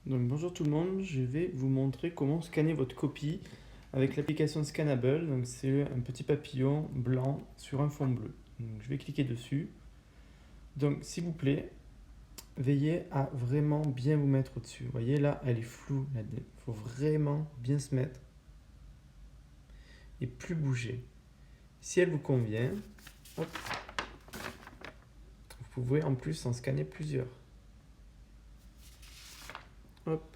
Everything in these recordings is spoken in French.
Donc bonjour tout le monde, je vais vous montrer comment scanner votre copie avec l'application Scannable. Donc c'est un petit papillon blanc sur un fond bleu. Donc je vais cliquer dessus. Donc s'il vous plaît, veillez à vraiment bien vous mettre au-dessus. Vous voyez là, elle est floue. Il faut vraiment bien se mettre et plus bouger. Si elle vous convient, hop, vous pouvez en plus en scanner plusieurs. Hop,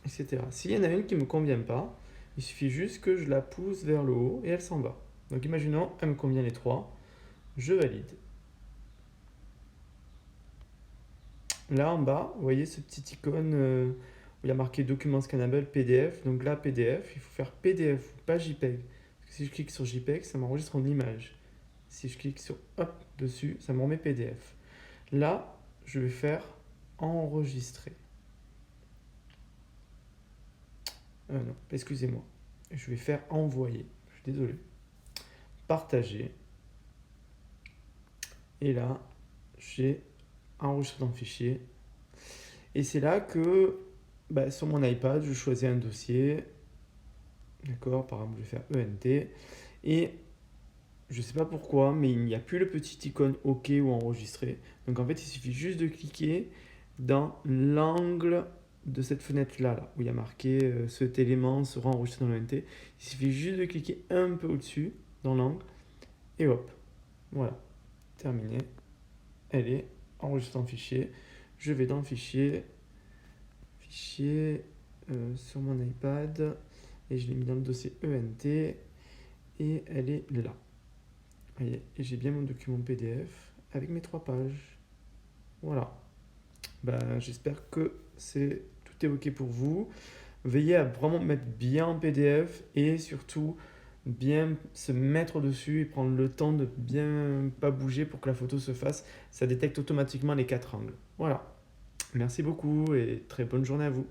etc. S'il y en a une qui ne me convient pas, il suffit juste que je la pousse vers le haut et elle s'en va. Donc imaginons, elle me convient les trois, je valide. Là en bas, vous voyez ce petit icône où il y a marqué document scannable PDF. Donc là, PDF, il faut faire PDF, pas JPEG. Parce que si je clique sur JPEG, ça m'enregistre en image. Si je clique sur hop dessus, ça me remet PDF. Là, je vais faire enregistrer. Non, excusez-moi. Je vais faire envoyer. Je suis désolé. Partager. Et là, j'ai enregistré dans le fichier. Et c'est là que sur mon iPad, je choisis un dossier. D'accord, par exemple, je vais faire ENT. Et je ne sais pas pourquoi, mais il n'y a plus le petit icône OK ou enregistrer. Donc en fait, il suffit juste de cliquer dans l'angle de cette fenêtre-là, là, où il y a marqué cet élément sera enregistré dans l'ENT. Il suffit juste de cliquer un peu au-dessus, dans l'angle, et hop, voilà, terminé. Elle est enregistrée en fichier. Je vais dans le fichier, sur mon iPad, et je l'ai mis dans le dossier ENT, et elle est là. Voyez, et j'ai bien mon document PDF avec mes 3 pages. Voilà. J'espère que tout est OK pour vous. Veillez à vraiment mettre bien en PDF et surtout bien se mettre dessus et prendre le temps de bien pas bouger pour que la photo se fasse. Ça détecte automatiquement les 4 angles. Voilà. Merci beaucoup et très bonne journée à vous.